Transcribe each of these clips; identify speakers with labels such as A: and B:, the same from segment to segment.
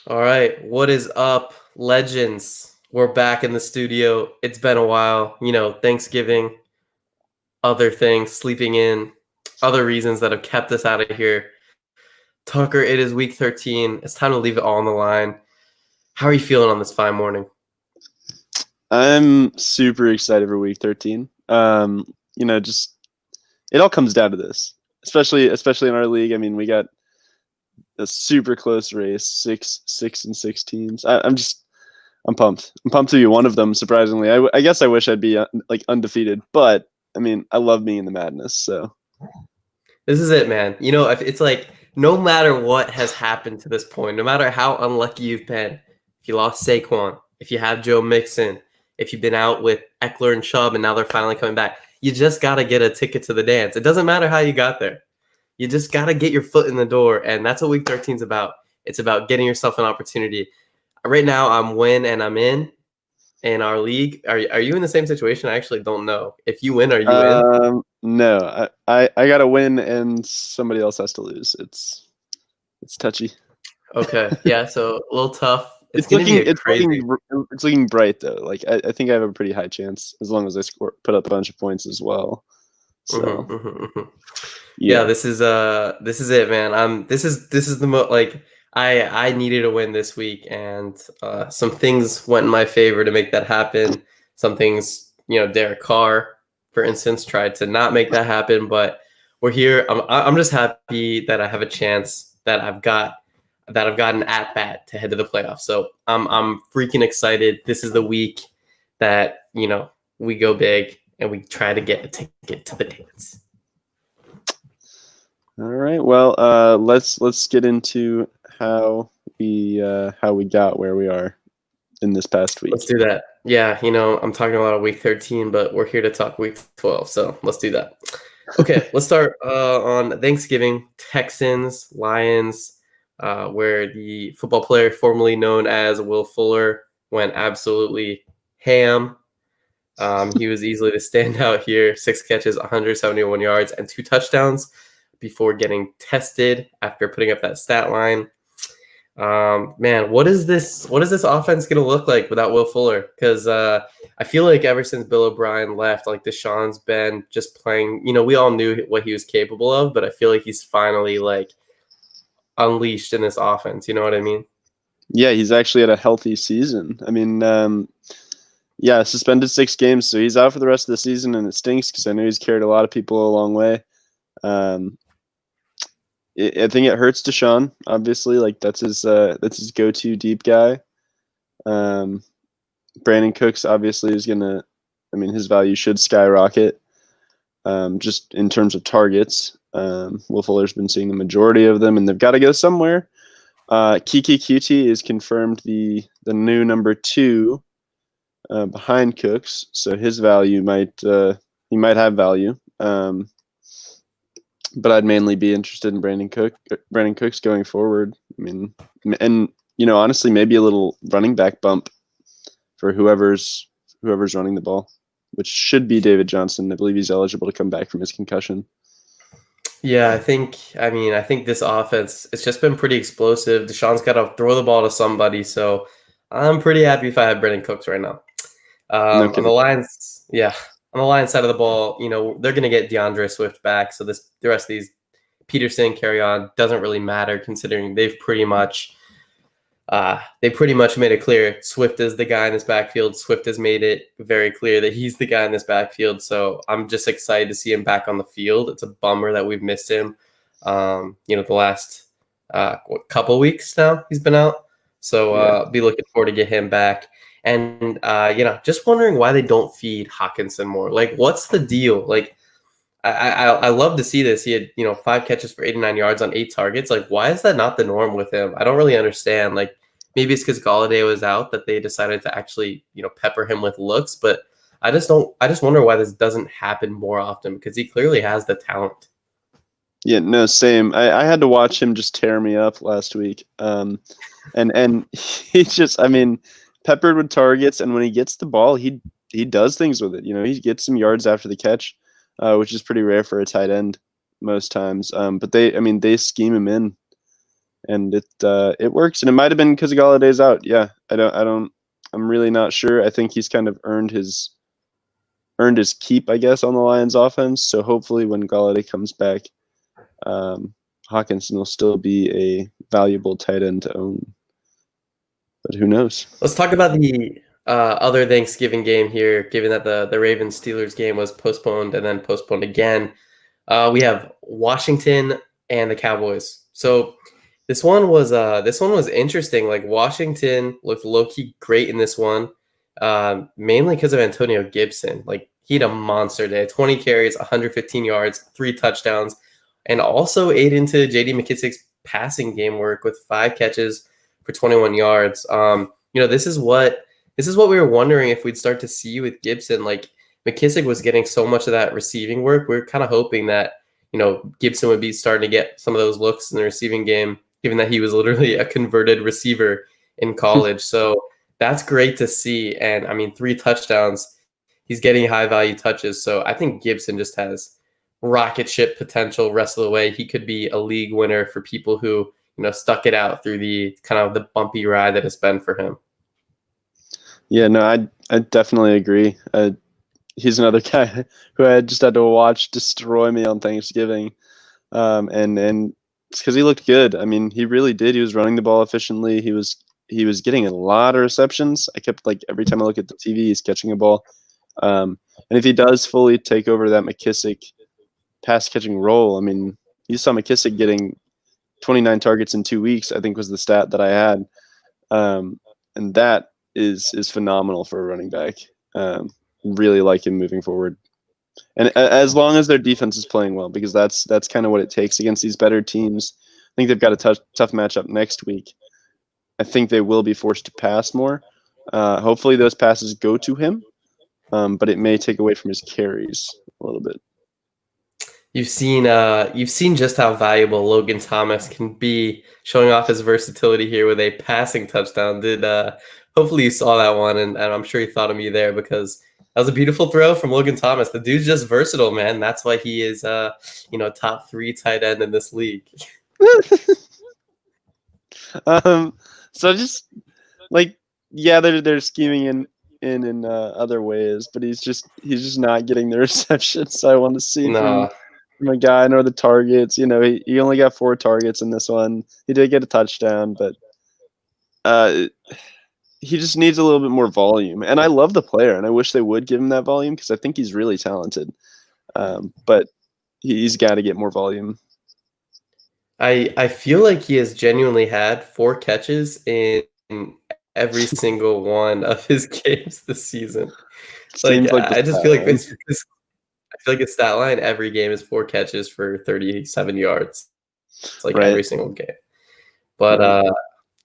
A: All right, what is up, legends? We're back in the studio. It's been a while, Thanksgiving, other things, sleeping in, other reasons that have kept us out of here. Tucker, it is week 13. It's time to leave it all on the line. How are you feeling on this fine morning?
B: I'm super excited for week 13. Just it all comes down to this, especially in our league. I mean, we got a super close race, six and six teams. I'm pumped. I'm pumped to be one of them. Surprisingly, I guess I wish I'd be like undefeated, but I mean, I love being in the madness. So
A: This is it, man. It's like no matter what has happened to this point, no matter how unlucky you've been, if you lost Saquon, if you have Joe Mixon, if you've been out with Eckler and Chubb and now they're finally coming back, you just got to get a ticket to the dance. It doesn't matter how you got there. You just got to get your foot in the door. And that's what week 13 is about. It's about getting yourself an opportunity. Right now, I'm win and I'm in our league. Are you in the same situation? I actually don't know. If you win, are you in?
B: no, I got to win and somebody else has to lose. It's touchy.
A: Okay. Yeah. So a little tough. It's
B: It's
A: going to
B: looking
A: be a crazy.
B: it's looking bright though. Like I think I have a pretty high chance as long as I put up a bunch of points as well. So
A: Yeah,
B: yeah.
A: this is it, man. This is the like I needed a win this week, and some things went in my favor to make that happen. Some things, Derek Carr, for instance, tried to not make that happen, but we're here. I'm just happy that I have a chance that I've got an at bat to head to the playoffs. So I'm freaking excited. This is the week that we go big and we try to get a ticket to the dance.
B: All right. Well, let's get into how we got where we are in this past
A: Let's
B: week.
A: do that. Yeah, I'm talking a lot of week 13, but we're here to talk week 12, so let's do that. Okay, let's start on Thanksgiving. Texans, Lions, where the football player formerly known as Will Fuller went absolutely ham. He was easily the standout here. 6 catches, 171 yards, and 2 touchdowns before getting tested after putting up that stat line. Man, what is this? What is this offense going to look like without Will Fuller? Because I feel like ever since Bill O'Brien left, like Deshaun's been just playing. We all knew what he was capable of, but I feel like he's finally like unleashed in this offense. You know what I mean?
B: Yeah, he's actually had a healthy season. I mean, yeah, suspended 6 games, so he's out for the rest of the season, and it stinks because I know he's carried a lot of people a long way. Um, I think it hurts Deshaun. Obviously, like that's his go-to deep guy. Brandon Cooks obviously is gonna. I mean, his value should skyrocket. Just in terms of targets, Will Fuller's been seeing the majority of them, and they've got to go somewhere. Kiki QT is confirmed the new number 2 behind Cooks, so his value he might have value. But I'd mainly be interested in Brandon Cooks going forward. I mean, and honestly, maybe a little running back bump for whoever's running the ball, which should be David Johnson. I believe he's eligible to come back from his concussion.
A: Yeah, I think this offense, it's just been pretty explosive. Deshaun's got to throw the ball to somebody, so I'm pretty happy if I have Brandon Cooks right now.
B: No
A: On the
B: kidding.
A: Lions, yeah, on the Lions side of the ball, they're going to get DeAndre Swift back. So the rest of these Peterson carry on doesn't really matter considering they pretty much made it clear Swift is the guy in this backfield. Swift has made it very clear that he's the guy in this backfield. So I'm just excited to see him back on the field. It's a bummer that we've missed him. The last couple weeks now he's been out. So be looking forward to get him back. And just wondering why they don't feed Hawkinson more. Like, what's the deal? Like, I love to see this. He had 5 catches for 89 yards on 8 targets. Like, why is that not the norm with him? I don't really understand. Like, maybe it's because Galladay was out that they decided to actually pepper him with looks. But I just don't. I just wonder why this doesn't happen more often because he clearly has the talent.
B: Yeah, no, same. I had to watch him just tear me up last week. And he just, I mean, peppered with targets, and when he gets the ball, he does things with it. He gets some yards after the catch, which is pretty rare for a tight end most times. But they scheme him in. and it works. And it might have been because Galladay's out. Yeah, I'm really not sure. I think he's kind of earned his keep, I guess, on the Lions offense. So hopefully when Galladay comes back, Hawkinson will still be a valuable tight end to own. But who knows?
A: Let's talk about the other Thanksgiving game here, given that the Ravens Steelers game was postponed and then postponed again. We have Washington and the Cowboys. So this one was interesting. Like Washington looked low-key great in this one, mainly because of Antonio Gibson. Like he had a monster day, 20 carries, 115 yards, 3 touchdowns, and also ate into J.D. McKissic's passing game work with 5 catches for 21 yards. This is what we were wondering if we'd start to see with Gibson. Like McKissic was getting so much of that receiving work. We are kind of hoping that, Gibson would be starting to get some of those looks in the receiving game, given that he was literally a converted receiver in college. So that's great to see. And I mean, 3 touchdowns, he's getting high value touches. So I think Gibson just has rocket ship potential rest of the way. He could be a league winner for people who, stuck it out through the kind of the bumpy ride that it's been for him.
B: Yeah, no, I definitely agree. He's another guy who I just had to watch destroy me on Thanksgiving, and it's because he looked good. I mean, he really did. He was running the ball efficiently. He was getting a lot of receptions. I kept every time I look at the TV, he's catching a ball. And if he does fully take over that McKissic pass catching role, I mean, you saw McKissic getting 29 targets in 2 weeks, I think was the stat that I had. And that is phenomenal for a running back. Really like him moving forward. And as long as their defense is playing well, because that's kind of what it takes against these better teams. I think they've got a tough matchup next week. I think they will be forced to pass more. Hopefully those passes go to him, but it may take away from his carries a little bit.
A: You've seen just how valuable Logan Thomas can be, showing off his versatility here with a passing touchdown. Hopefully you saw that one, and I'm sure you thought of me there, because that was a beautiful throw from Logan Thomas. The dude's just versatile, man. That's why he is top 3 tight end in this league.
B: So just they're scheming in other ways, but he's just not getting the receptions I want to see from a guy, nor the targets. He only got 4 targets in this one. He did get a touchdown, but he just needs a little bit more volume. And I love the player, and I wish they would give him that volume, because I think he's really talented. But he's got to get more volume.
A: I feel like he has genuinely had 4 catches in every single one of his games this season. I just feel like this. I feel like his stat line every game is 4 catches for 37 yards. It's like every single game. But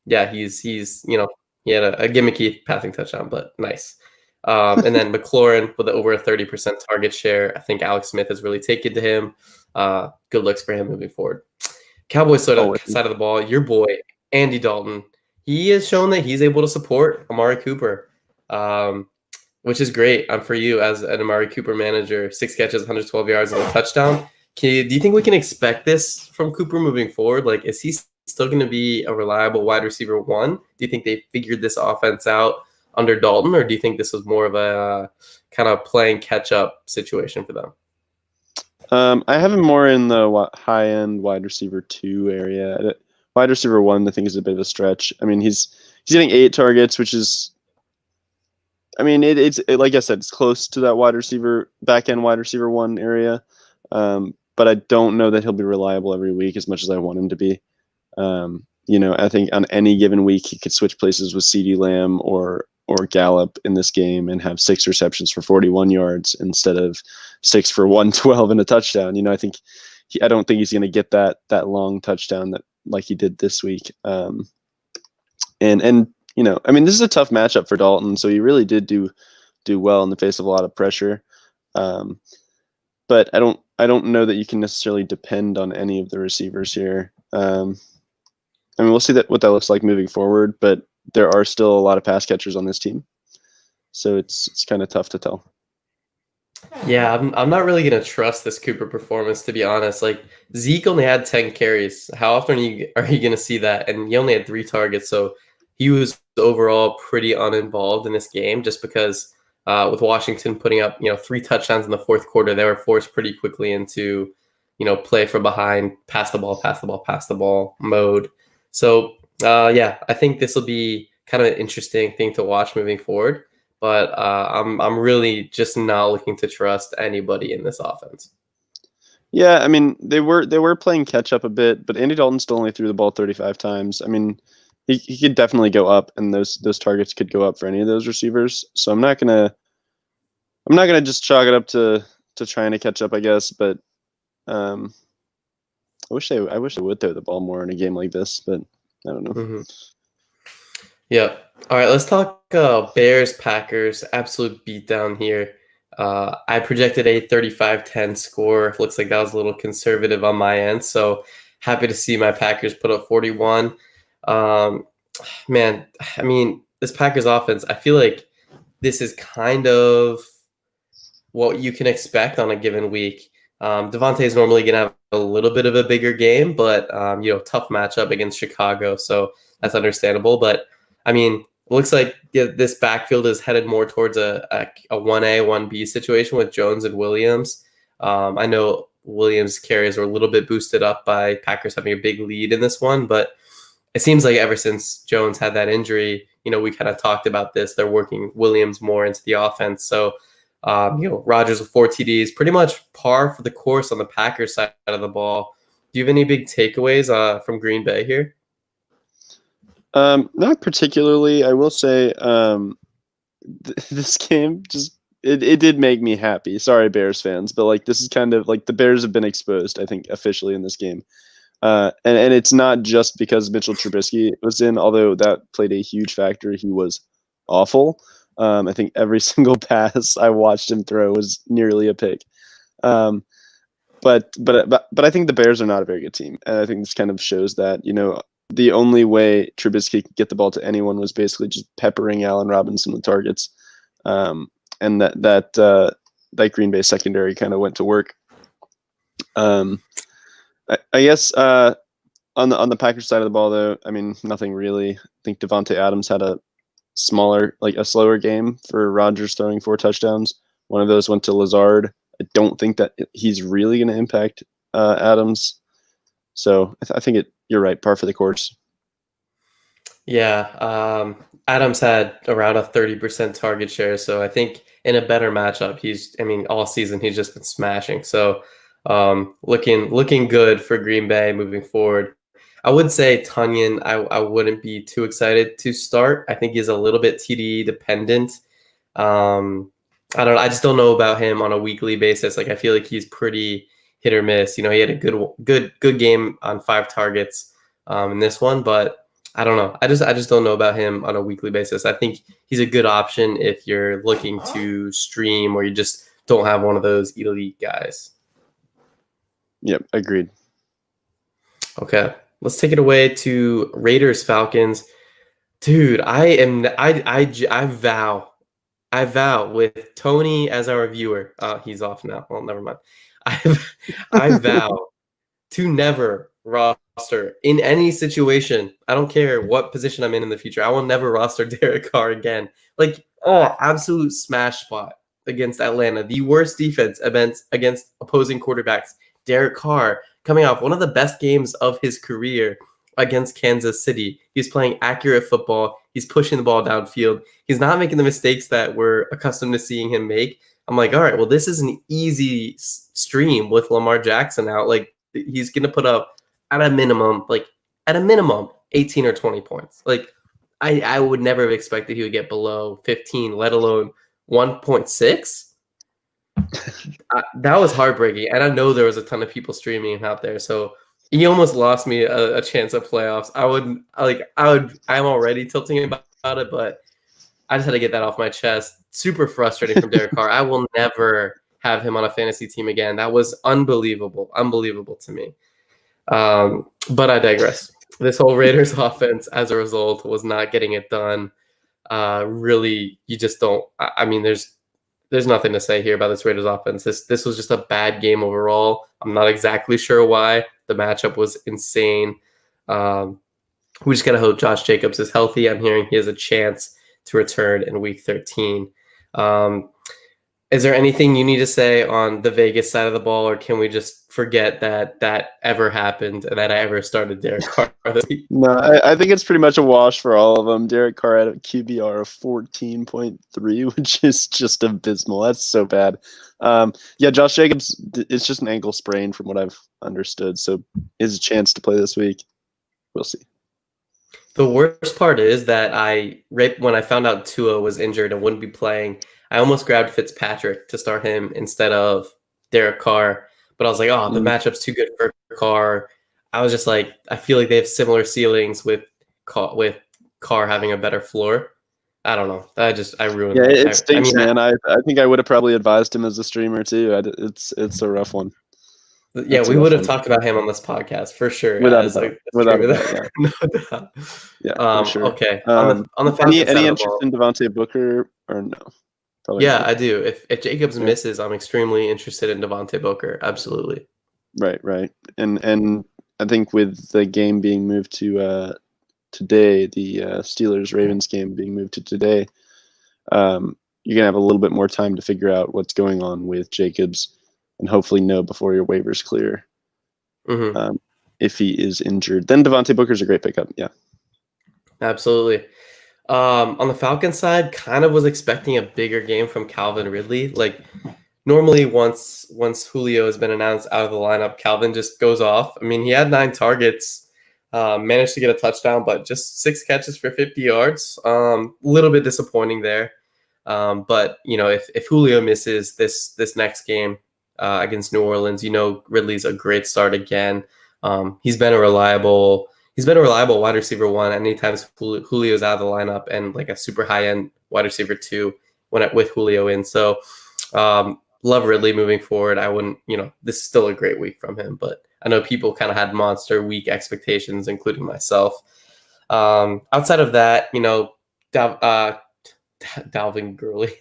A: yeah, he's he had a gimmicky passing touchdown, but nice. And then McLaurin with over a 30% target share. I think Alex Smith has really taken to him. Good looks for him moving forward. Cowboys side of the ball, your boy, Andy Dalton. He has shown that he's able to support Amari Cooper, which is great for you as an Amari Cooper manager. 6 catches, 112 yards, and a touchdown. Do you think we can expect this from Cooper moving forward? Like, is he still going to be a reliable wide receiver 1? Do you think they figured this offense out under Dalton, or do you think this was more of a kind of playing catch-up situation for them?
B: I have him more in the high-end wide receiver 2 area. Wide receiver 1, I think, is a bit of a stretch. I mean, he's getting 8 targets, which is, I mean, it's like I said, it's close to that back-end wide receiver 1 area. But I don't know that he'll be reliable every week as much as I want him to be. I think on any given week he could switch places with CeeDee Lamb or Gallup in this game and have 6 receptions for 41 yards instead of 6 for 112 and a touchdown. I think I don't think he's going to get that long touchdown like he did this week. I mean, this is a tough matchup for Dalton, so he really did do well in the face of a lot of pressure. But I don't know that you can necessarily depend on any of the receivers here. I mean, we'll see what that looks like moving forward, but there are still a lot of pass catchers on this team, so it's kind of tough to tell.
A: Yeah, I'm not really gonna trust this Cooper performance, to be honest. Like Zeke only had 10 carries. How often are you gonna see that? And he only had 3 targets, so he was overall pretty uninvolved in this game, just because with Washington putting up 3 touchdowns in the fourth quarter, they were forced pretty quickly into play from behind, pass the ball, pass the ball, pass the ball mode. So yeah, I think this will be kind of an interesting thing to watch moving forward. But I'm really just not looking to trust anybody in this offense.
B: Yeah, I mean they were playing catch up a bit, but Andy Dalton still only threw the ball 35 times. I mean, he could definitely go up, and those targets could go up for any of those receivers. So I'm not gonna just chalk it up to trying to catch up, I guess. But um, I wish they would throw the ball more in a game like this, but I don't know.
A: Mm-hmm. Yeah. All right, let's talk Bears Packers. Absolute beatdown here. I projected a 35-10 score. Looks like that was a little conservative on my end. So happy to see my Packers put up 41. Um, man, I mean, this Packers offense, I feel like this is kind of what you can expect on a given week. Devontae is normally going to have a little bit of a bigger game, but tough matchup against Chicago, so that's understandable. But I mean, it looks like this backfield is headed more towards a 1A, 1B situation with Jones and Williams. I know Williams' carries were a little bit boosted up by Packers having a big lead in this one, but it seems like ever since Jones had that injury, we kind of talked about this. They're working Williams more into the offense. So, Rodgers with 4 TDs, pretty much par for the course on the Packers side of the ball. Do you have any big takeaways from Green Bay here?
B: Not particularly. I will say this game just it did make me happy. Sorry, Bears fans, but like this is kind of like the Bears have been exposed, I think, officially in this game. And it's not just because Mitchell Trubisky was in, although that played a huge factor. He was awful. I think every single pass I watched him throw was nearly a pick. But I think the Bears are not a very good team, and I think this kind of shows that the only way Trubisky could get the ball to anyone was basically just peppering Allen Robinson with targets, and that Green Bay secondary kind of went to work. I guess on the Packers side of the ball, though, I mean, nothing really. I think Devontae Adams had a slower game for Rodgers throwing 4 touchdowns. One of those went to Lazard. I don't think that he's really going to impact Adams. So I think you're right, par for the course.
A: Yeah, Adams had around a 30% target share, so I think in a better matchup, all season he's just been smashing. So looking good for Green Bay moving forward. I would say Tonyan, I wouldn't be too excited to start. I think he's a little bit TD dependent. I don't know. I just don't know about him on a weekly basis. Like I feel like he's pretty hit or miss. He had a good game on 5 targets in this one, but I don't know. I just don't know about him on a weekly basis. I think he's a good option if you're looking to stream or you just don't have one of those elite guys.
B: Yep, agreed.
A: Okay, let's take it away to Raiders Falcons. Dude, I vow with Tony as our viewer. He's off now. Well, never mind. I vow to never roster in any situation. I don't care what position I'm in the future. I will never roster Derek Carr again. Absolute smash spot against Atlanta. The worst defense against opposing quarterbacks. Derek Carr coming off one of the best games of his career against Kansas City. He's playing accurate football. He's pushing the ball downfield. He's not making the mistakes that we're accustomed to seeing him make. I'm like, all right, well, this is an easy stream with Lamar Jackson out. Like, he's going to put up at a minimum, 18 or 20 points. Like, I would never have expected he would get below 15, let alone 1.6. That was heartbreaking. And I know there was a ton of people streaming him out there. So he almost lost me a chance at playoffs. I'm already tilting about it, but I just had to get that off my chest. Super frustrating from Derek Carr. I will never have him on a fantasy team again. That was unbelievable to me. But I digress. This whole Raiders offense, as a result, was not getting it done. Really, you just don't. I mean, there's nothing to say here about this Raiders offense. This was just a bad game overall. I'm not exactly sure why. The matchup was insane. We just gotta hope Josh Jacobs is healthy. I'm hearing he has a chance to return in Week 13. Is there anything you need to say on the Vegas side of the ball, or can we just forget that ever happened and that I ever started Derek Carr?
B: No, I think it's pretty much a wash for all of them. Derek Carr had a QBR of 14.3, which is just abysmal. That's so bad. Yeah, Josh Jacobs, it's just an ankle sprain from what I've understood. So his chance to play this week, we'll see.
A: The worst part is that when I found out Tua was injured and wouldn't be playing, I almost grabbed Fitzpatrick to start him instead of Derek Carr. But I was like, oh, the matchup's too good for Carr. I was just like, I feel like they have similar ceilings with Carr having a better floor. I don't know. I ruined
B: it.
A: Yeah,
B: it stinks, man. I think I would have probably advised him as a streamer too. It's a rough one.
A: Yeah, we would have talked about him on this podcast for sure.
B: Without a doubt.
A: No doubt.
B: Yeah, for sure.
A: Okay. On the Falcons
B: any interest in Devontae Booker or no?
A: Probably not. I do. If Jacobs misses, I'm extremely interested in Devontae Booker. Absolutely.
B: Right. And I think with the game being moved to today, the Steelers-Ravens game being moved to today, you're gonna have a little bit more time to figure out what's going on with Jacobs, and hopefully know before your waivers clear if he is injured. Then Devontae Booker's a great pickup. Yeah,
A: absolutely. On the Falcons side, kind of was expecting a bigger game from Calvin Ridley. Like normally, once Julio has been announced out of the lineup, Calvin just goes off. I mean, he had 9 targets, managed to get a touchdown, but just 6 catches for 50 yards. A little bit disappointing there. But if Julio misses this next game against New Orleans, Ridley's a great start again. He's been a reliable wide receiver 1 anytime Julio's out of the lineup, and like a super high end wide receiver 2 with Julio in. So love Ridley moving forward. I wouldn't, this is still a great week from him, but I know people kind of had monster week expectations, including myself. Outside of that, Dalvin Gurley,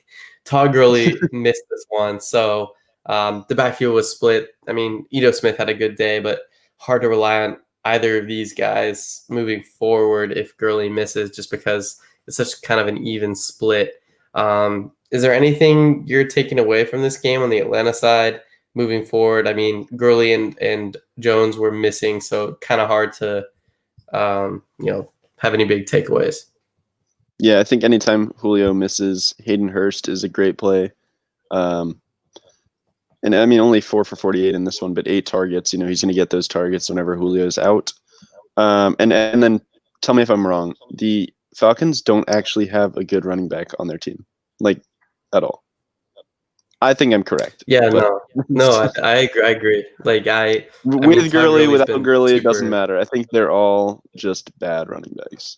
A: Todd Gurley missed this one. So the backfield was split. I mean, Ito Smith had a good day, but hard to rely on either of these guys moving forward if Gurley misses, just because it's such kind of an even split. Is there anything you're taking away from this game on the Atlanta side moving forward? I mean, Gurley and Jones were missing, so kind of hard to have any big takeaways.
B: Yeah, I think anytime Julio misses, Hayden Hurst is a great play. And I mean, only 4 for 48 in this one, but 8 targets. He's going to get those targets whenever Julio's out. And then tell me if I'm wrong. The Falcons don't actually have a good running back on their team, like at all. I think I'm correct.
A: Yeah, no, I agree. Like
B: with Gurley, without Gurley, it doesn't matter. I think they're all just bad running backs.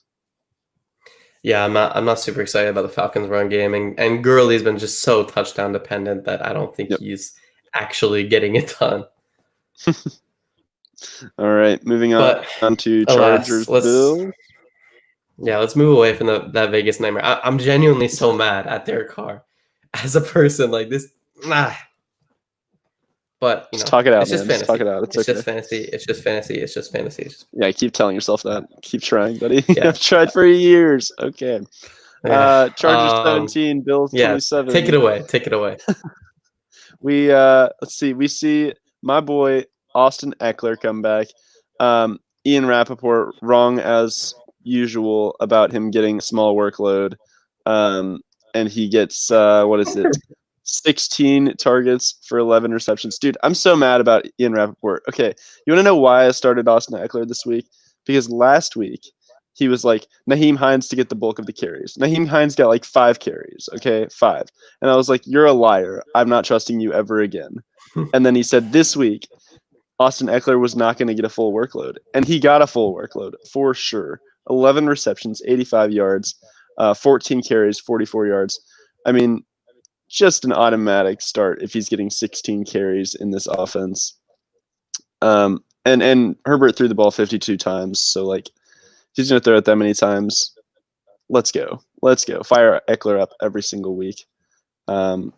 A: Yeah, I'm not super excited about the Falcons' run game, and Gurley's been just so touchdown dependent that I don't think he's actually getting it done.
B: All right, moving on to Chargers Bills.
A: Yeah, let's move away from that Vegas nightmare. I'm genuinely so mad at Derek Carr as a person like this. But
B: just talk it out,
A: it's just fantasy.
B: Talk it out. It's
A: just fantasy. It's just fantasy.
B: Yeah, keep telling yourself that. Keep trying, buddy. Yeah. I've tried for years. Okay. Yeah. Chargers 17, Bills 27.
A: Take it away.
B: Let's see. We see my boy Austin Eckler come back. Ian Rappaport wrong as usual about him getting a small workload. And he gets 16 targets for 11 receptions. Dude, I'm so mad about Ian Rappaport. Okay, you want to know why I started Austin Eckler this week? Because last week, he was like, Nyheim Hines to get the bulk of the carries. Nyheim Hines got like 5 carries, okay? 5. And I was like, you're a liar. I'm not trusting you ever again. And then he said this week, Austin Eckler was not going to get a full workload. And he got a full workload, for sure. 11 receptions, 85 yards, 14 carries, 44 yards. I mean, just an automatic start if he's getting 16 carries in this offense. And Herbert threw the ball 52 times, so like if he's gonna throw it that many times, let's go. Fire Eckler up every single week. And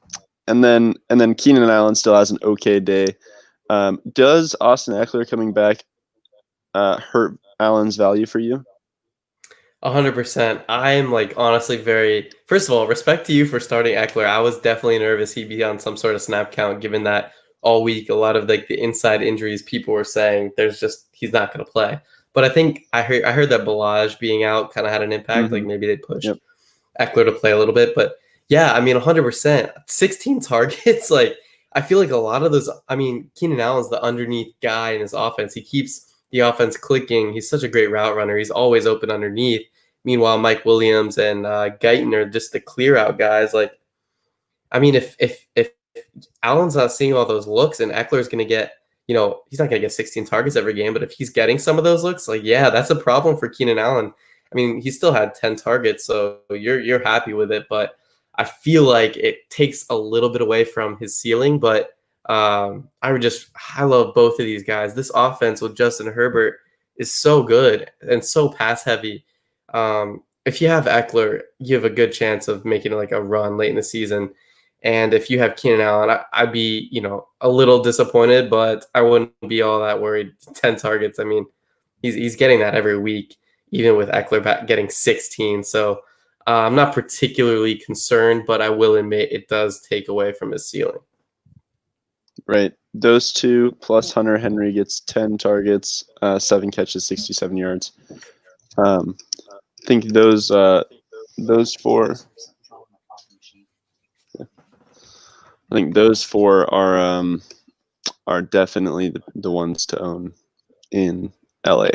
B: then Keenan Allen still has an okay day. Does Austin Eckler coming back hurt Allen's value for you?
A: 100%. I'm like honestly very. First of all, respect to you for starting Eckler. I was definitely nervous he'd be on some sort of snap count, given that all week a lot of like the inside injuries people were saying there's just he's not going to play. But I think I heard that Balaj being out kind of had an impact. Like maybe they pushed
B: Yep.
A: Eckler to play a little bit, but yeah, I mean 100%. 16 targets. Like I feel like a lot of those. I mean Keenan Allen's the underneath guy in his offense. He keeps the offense clicking. He's such a great route runner. He's always open underneath. Meanwhile, Mike Williams and Guyton are just the clear out guys. Like, I mean, if Allen's not seeing all those looks and Eckler's going to get, he's not going to get 16 targets every game, but if he's getting some of those looks, like, yeah, that's a problem for Keenan Allen. I mean, he still had 10 targets, so you're happy with it, but I feel like it takes a little bit away from his ceiling. But I love both of these guys. This offense with Justin Herbert is so good and so pass heavy. If you have Eckler, you have a good chance of making like a run late in the season. And if you have Keenan Allen, I'd be, a little disappointed, but I wouldn't be all that worried. 10 targets. I mean, he's getting that every week, even with Eckler getting 16. So I'm not particularly concerned, but I will admit it does take away from his ceiling.
B: Right. Those two plus Hunter Henry gets 10 targets, 7 catches, 67 yards. I think those four. I think those four are definitely the ones to own in LA.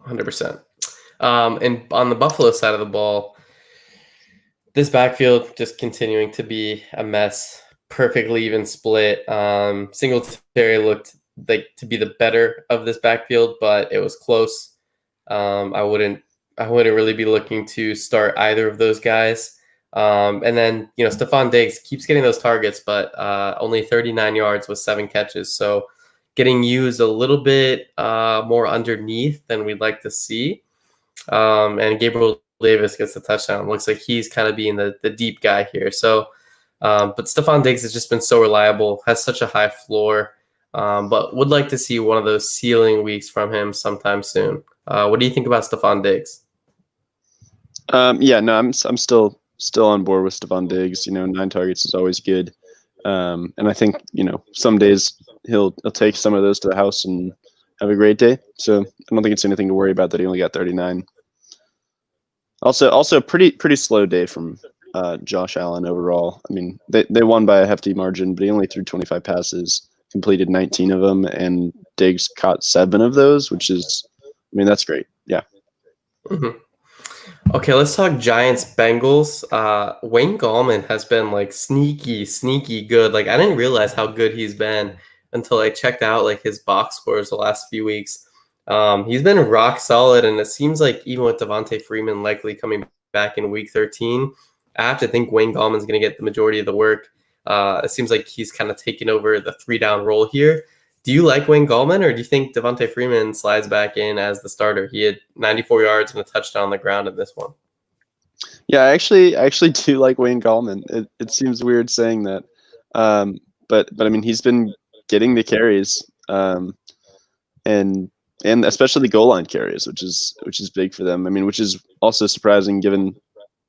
A: 100%. And on the Buffalo side of the ball, this backfield just continuing to be a mess. Perfectly even split. Singletary looked like to be the better of this backfield, but it was close. I wouldn't really be looking to start either of those guys. And then, Stephon Diggs keeps getting those targets, but only 39 yards with 7 catches. So getting used a little bit more underneath than we'd like to see. And Gabriel Davis gets the touchdown. Looks like he's kind of being the deep guy here. So, but Stephon Diggs has just been so reliable, has such a high floor, but would like to see one of those ceiling weeks from him sometime soon. What do you think about Stephon Diggs?
B: Yeah, no, I'm still on board with Stephon Diggs. 9 targets is always good, and I think some days he'll take some of those to the house and have a great day. So I don't think it's anything to worry about that he only got 39. Also, pretty slow day from Josh Allen overall. I mean, they won by a hefty margin, but he only threw 25 passes, completed 19 of them, and Diggs caught 7 of those, which is, that's great. Yeah.
A: Mm-hmm. Okay, let's talk Giants-Bengals. Wayne Gallman has been like sneaky good. Like I didn't realize how good he's been until I checked out like his box scores the last few weeks. He's been rock solid, and it seems like even with Devontae Freeman likely coming back in Week 13, I have to think Wayne Gallman's going to get the majority of the work. It seems like he's kind of taken over the 3-down role here. Do you like Wayne Gallman, or do you think Devontae Freeman slides back in as the starter? He had 94 yards and a touchdown on the ground in this one.
B: Yeah, I actually do like Wayne Gallman. It seems weird saying that, but I mean he's been getting the carries, and especially the goal line carries, which is big for them. I mean, which is also surprising given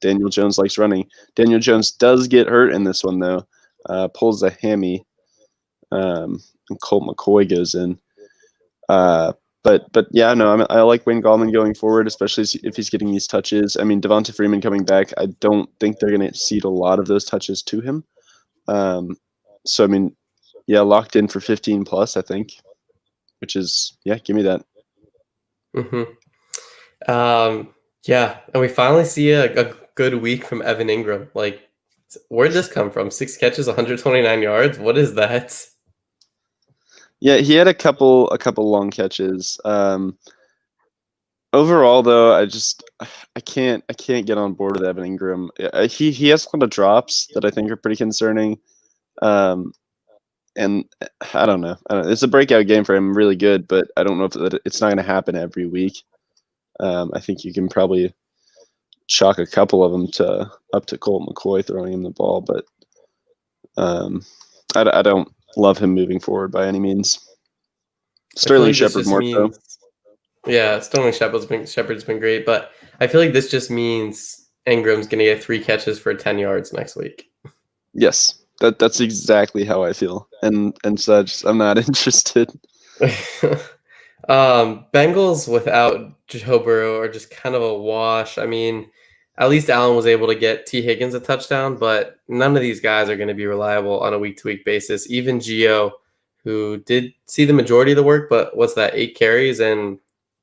B: Daniel Jones likes running. Daniel Jones does get hurt in this one though, pulls a hammy, and Colt McCoy goes in. But yeah, no, I like Wayne Gallman going forward, especially if he's getting these touches. I mean, Devonta Freeman coming back, I don't think they're going to cede a lot of those touches to him. So I mean, yeah, locked in for 15 plus, I think, which is give me that.
A: Mm-hmm. Yeah, and we finally see a good week from Evan Ingram. Like, where'd this come from? 6 catches, 129 yards. What is that?
B: Yeah, he had a couple long catches. Overall, though, I can't get on board with Evan Ingram. He has a lot of drops that I think are pretty concerning. And I don't know. It's a breakout game for him, really good, but I don't know if it's not going to happen every week. I think you can probably chalk a couple of them up to Colt McCoy throwing him the ball, but I don't love him moving forward by any means. Sterling Shepard more so.
A: Yeah, Shepard's been great, but I feel like this just means Ingram's going to get 3 catches for 10 yards next week.
B: Yes, that's exactly how I feel, and so I'm not interested.
A: Bengals without Joe Burrow are just kind of a wash. I mean, at least Allen was able to get T. Higgins a touchdown, but none of these guys are going to be reliable on a week-to-week basis. Even Gio, who did see the majority of the work, but what's that, 8 carries and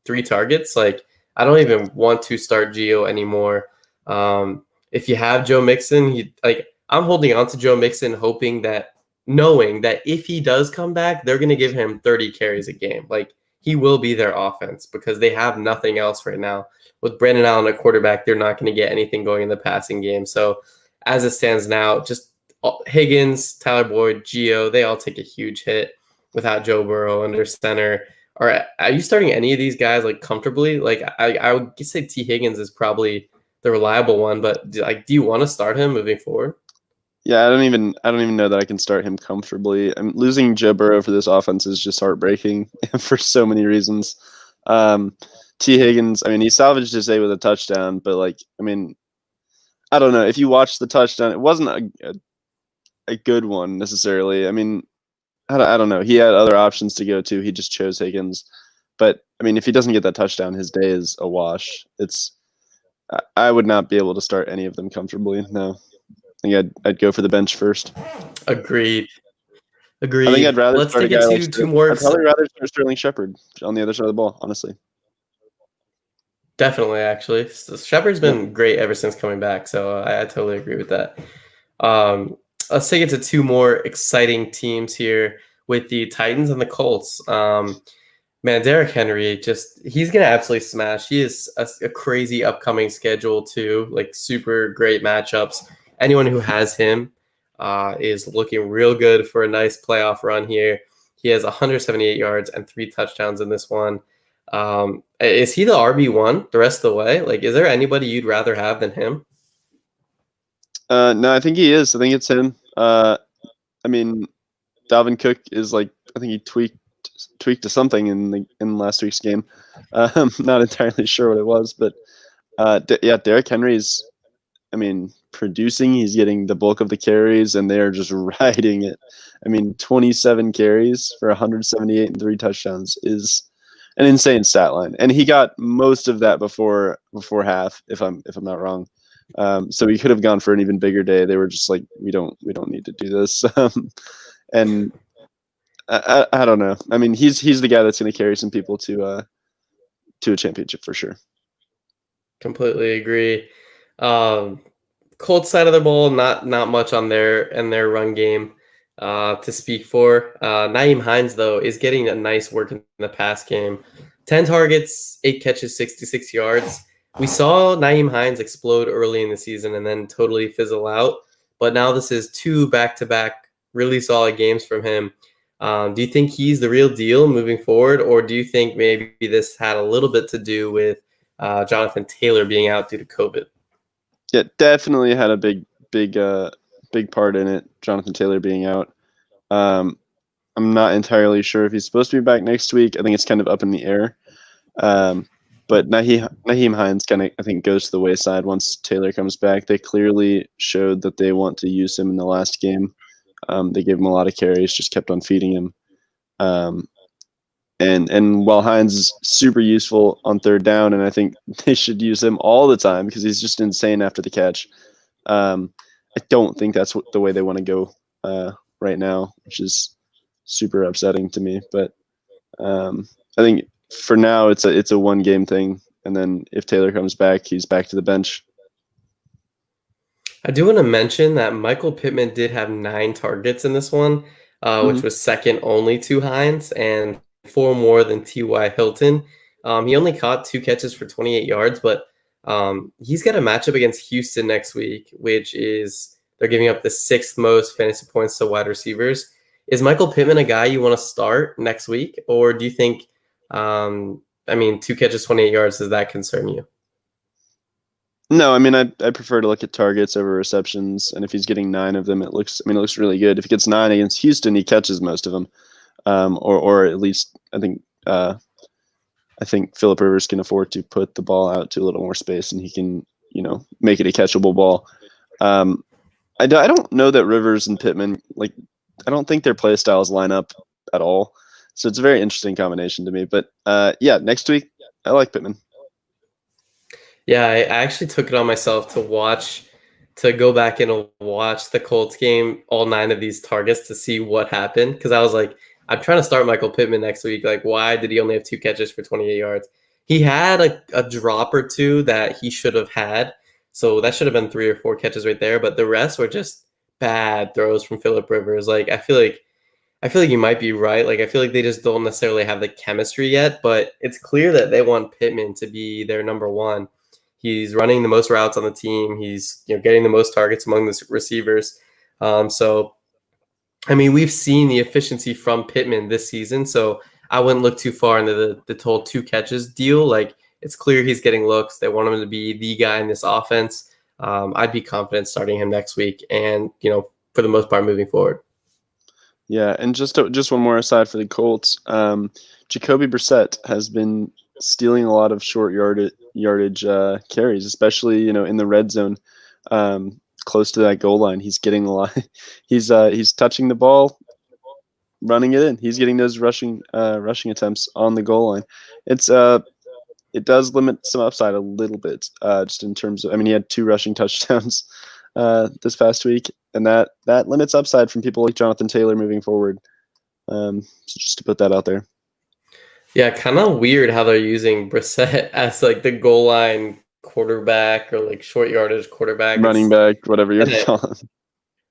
A: 3 targets? Like, I don't even want to start Gio anymore. If you have Joe Mixon, I'm holding on to Joe Mixon, knowing that if he does come back, they're going to give him 30 carries a game. Like, he will be their offense because they have nothing else right now. With Brandon Allen at quarterback, they're not going to get anything going in the passing game. So as it stands now, just Higgins, Tyler Boyd, Gio, they all take a huge hit without Joe Burrow under center. Are you starting any of these guys like comfortably? Like I would say T. Higgins is probably the reliable one, but do you want to start him moving forward?
B: Yeah, I don't even know that I can start him comfortably. Losing Joe Burrow for this offense is just heartbreaking for so many reasons. T. Higgins, I mean, he salvaged his day with a touchdown, but I don't know. If you watch the touchdown, it wasn't a good one necessarily. I mean, I don't know. He had other options to go to. He just chose Higgins. But I mean, if he doesn't get that touchdown, his day is a wash. I would not be able to start any of them comfortably. No. I think I'd go for the bench first.
A: Agreed.
B: I think I'd rather
A: Let's
B: start
A: take
B: a guy
A: it to two more.
B: I'd probably rather start Sterling Shepard on the other side of the ball, honestly.
A: Definitely, actually. Shepard's been great ever since coming back, so I totally agree with that. Let's take it to 2 more exciting teams here with the Titans and the Colts. Man, Derrick Henry, he's going to absolutely smash. He is a crazy upcoming schedule too, like super great matchups. Anyone who has him is looking real good for a nice playoff run here. He has 178 yards and 3 touchdowns in this one. Is he the RB1 the rest of the way? Like, is there anybody you'd rather have than him?
B: No, I think he is. I think it's him. I mean, Dalvin Cook is I think he tweaked to something in last week's game. Not entirely sure what it was, but Derrick Henry's, producing. He's getting the bulk of the carries, and they are just riding it. 27 carries for 178 and 3 touchdowns is an insane stat line, and he got most of that before half, if I'm not wrong. So he could have gone for an even bigger day. They were just like, we don't need to do this. And I don't know. He's the guy that's going to carry some people to a championship for sure.
A: Completely agree. Colts side of the ball, not much on their run game to speak for. Nyheim Hines, though, is getting a nice work in the pass game. 10 targets, 8 catches, 66 yards. We saw Nyheim Hines explode early in the season and then totally fizzle out. But now this is 2 back-to-back really solid games from him. Do you think he's the real deal moving forward, or do you think maybe this had a little bit to do with Jonathan Taylor being out due to COVID?
B: Yeah, definitely had a big part in it. Jonathan Taylor being out. I'm not entirely sure if he's supposed to be back next week. I think it's kind of up in the air. But Nyheim Hines kind of, I think, goes to the wayside once Taylor comes back. They clearly showed that they want to use him in the last game. They gave him a lot of carries, just kept on feeding him. And while Hines is super useful on third down, and I think they should use him all the time because he's just insane after the catch, I don't think that's the way they want to go right now, which is super upsetting to me. But I think for now it's a 1-game thing, and then if Taylor comes back, he's back to the bench.
A: I do want to mention that Michael Pittman did have 9 targets in this one, which was second only to Hines and 4 more than T.Y. Hilton. He only caught 2 catches for 28 yards, but he's got a matchup against Houston next week, which is they're giving up the 6th most fantasy points to wide receivers. Is Michael Pittman a guy you want to start next week, or do you think, 2 catches, 28 yards, does that concern you?
B: No, I mean I prefer to look at targets over receptions, and if he's getting 9 of them, it looks really good. If he gets 9 against Houston, he catches most of them, or at least I think Philip Rivers can afford to put the ball out to a little more space, and he can make it a catchable ball. I don't know that Rivers and Pittman I don't think their play styles line up at all, so it's a very interesting combination to me. But yeah, next week I like Pittman.
A: Yeah, I actually took it on myself to go back and watch the Colts game, all 9 of these targets to see what happened. Because I was like, I'm trying to start Michael Pittman next week. Like, why did he only have 2 catches for 28 yards? He had a drop or 2 that he should have had. So that should have been 3 or 4 catches right there. But the rest were just bad throws from Philip Rivers. Like, I feel like you might be right. Like, I feel like they just don't necessarily have the chemistry yet, but it's clear that they want Pittman to be their number one. He's running the most routes on the team. He's getting the most targets among the receivers. So, I mean, we've seen the efficiency from Pittman this season. So I wouldn't look too far into the whole 2 catches deal. Like, it's clear he's getting looks. They want him to be the guy in this offense. I'd be confident starting him next week, and for the most part, moving forward.
B: Yeah, and just one more aside for the Colts. Jacoby Brissett has been stealing a lot of short yardage carries, especially in the red zone, close to that goal line. He's getting a lot. He's touching the ball, running it in. He's getting those rushing attempts on the goal line. It does limit some upside a little bit, just in terms of. I mean, he had 2 rushing touchdowns this past week, and that limits upside from people like Jonathan Taylor moving forward. So just to put that out there.
A: Yeah, kind of weird how they're using Brissett as like the goal line quarterback or like short yardage quarterback.
B: Running back, whatever you're
A: And
B: calling.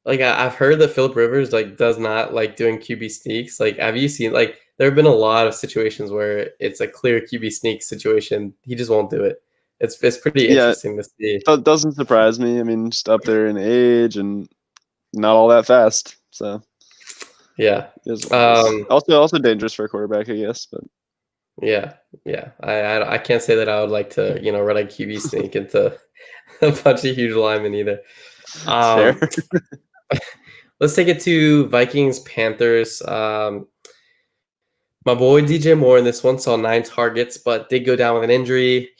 A: like I've heard that Philip Rivers like does not like doing QB sneaks. Like, have you seen like there have been a lot of situations where it's a clear QB sneak situation. He just won't do it. It's pretty
B: Yeah,
A: interesting to see.
B: that doesn't surprise me. I mean, just up there in age and not all that fast. So
A: Yeah.
B: Also dangerous for a quarterback, I guess. But
A: Yeah. I can't say that I would like to run a QB sneak into a bunch of huge linemen either.
B: fair.
A: Let's take it to Vikings Panthers. My boy DJ Moore in this one saw 9 targets, but did go down with an injury.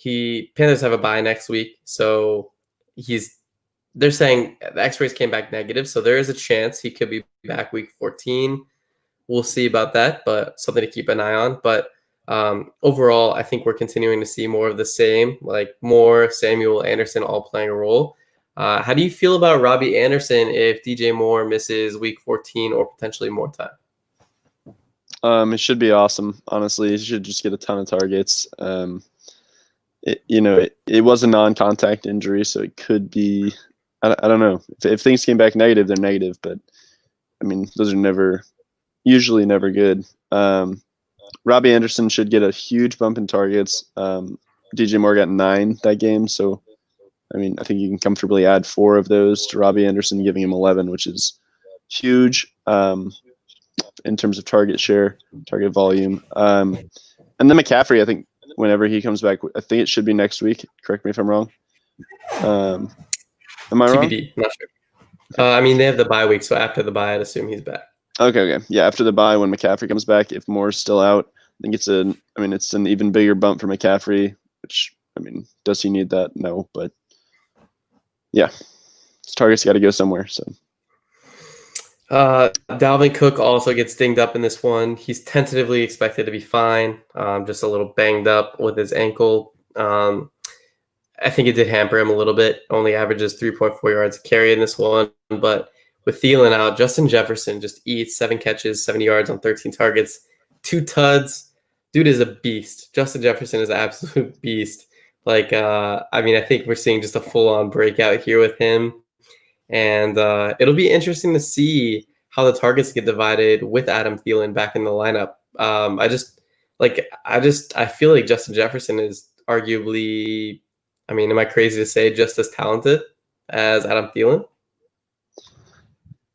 A: Panthers have a bye next week, so they're saying the X-rays came back negative, so there is a chance he could be back week 14. We'll see about that, but something to keep an eye on. But overall, I think we're continuing to see more of the same, like Moore, Samuel, Anderson all playing a role. How do you feel about Robbie Anderson if DJ Moore misses week 14 or potentially more time?
B: It should be awesome. Honestly, he should just get a ton of targets. It was a non-contact injury, so it could be. I don't know if things came back negative, they're negative, but I mean those are usually never good. Robbie Anderson should get a huge bump in targets. DJ Moore got 9 that game, so I mean I think you can comfortably add 4 of those to Robbie Anderson, giving him 11, which is huge. In terms of target share, target volume. And then McCaffrey, I think whenever he comes back, I think it should be next week. Correct me if I'm wrong. Am I wrong?
A: TBD, not sure. I mean, they have the bye week, so after the bye, I'd assume he's back.
B: Okay. Yeah, after the bye, when McCaffrey comes back, if Moore's still out, I think it's an even bigger bump for McCaffrey, which, I mean, does he need that? No, but yeah, his target's got to go somewhere, so.
A: Dalvin Cook also gets dinged up in this one. He's tentatively expected to be fine, just a little banged up with his ankle. I think it did hamper him a little bit. Only averages 3.4 yards a carry in this one. But with Thielen out, Justin Jefferson just eats 7 catches, 70 yards on 13 targets, 2 tuds. Dude is a beast. Justin Jefferson is an absolute beast. Like, I mean, I think we're seeing just a full-on breakout here with him. And it'll be interesting to see how the targets get divided with Adam Thielen back in the lineup. I feel like Justin Jefferson is arguably, I mean, am I crazy to say just as talented as Adam Thielen?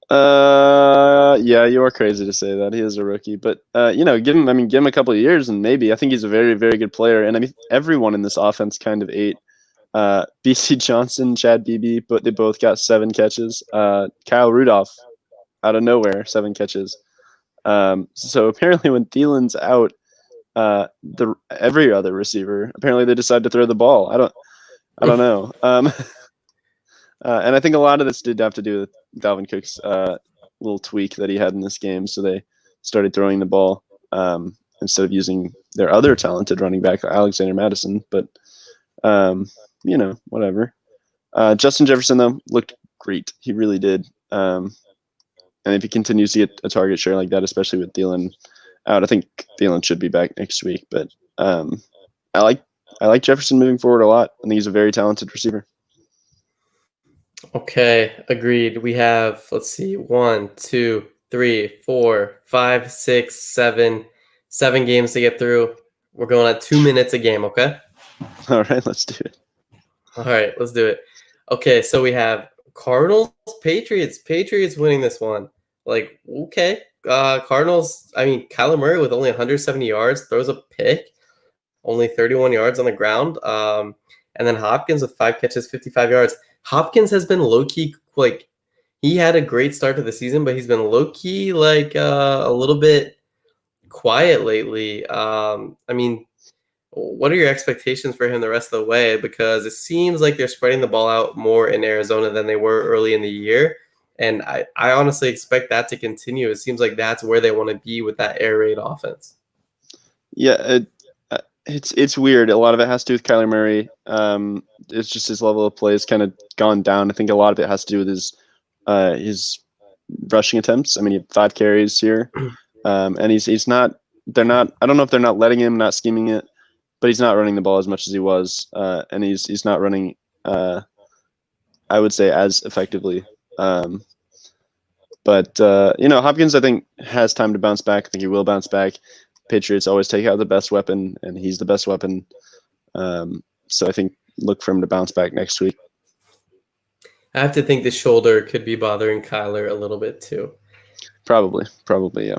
B: Yeah, you are crazy to say that. He is a rookie, but give him a couple of years and maybe. I think he's a very, very good player, and I mean everyone in this offense kind of ate BC Johnson, Chad Beebe, but they both got 7 catches. Kyle Rudolph, out of nowhere, 7 catches. So apparently, when Thielen's out, every other receiver apparently they decide to throw the ball. I don't know. And I think a lot of this did have to do with Dalvin Cook's little tweak that he had in this game. So they started throwing the ball instead of using their other talented running back, Alexander Madison. But whatever. Justin Jefferson though looked great. He really did. And if he continues to get a target share like that, especially with Thielen out, I think Thielen should be back next week. But I like Jefferson moving forward a lot. I think he's a very talented receiver.
A: Okay, agreed. We have, let's see, 1, 2, 3, 4, 5, 6, 7 games to get through. We're going at 2 minutes a game, okay?
B: All right, let's do it.
A: All right, let's do it. Okay, so we have Cardinals, Patriots. Patriots winning this one. Like, okay. Cardinals, I mean, Kyler Murray with only 170 yards, throws a pick, only 31 yards on the ground. And then Hopkins with 5 catches, 55 yards. Hopkins has been low-key, like, he had a great start to the season, but he's been low-key, like, a little bit quiet lately. I mean, what are your expectations for him the rest of the way? Because it seems like they're spreading the ball out more in Arizona than they were early in the year. And I honestly expect that to continue. It seems like that's where they want to be with that air raid offense.
B: Yeah, it's weird. A lot of it has to do with Kyler Murray. It's just his level of play has kind of gone down. I think a lot of it has to do with his rushing attempts. I mean, he had 5 carries here, and he's not. They're not. I don't know if they're not letting him, not scheming it, but he's not running the ball as much as he was, and he's not running. I would say as effectively. But Hopkins, I think, has time to bounce back. I think he will bounce back. Patriots always take out the best weapon, and he's the best weapon. So I think look for him to bounce back next week.
A: I have to think the shoulder could be bothering Kyler a little bit too.
B: Probably, yeah.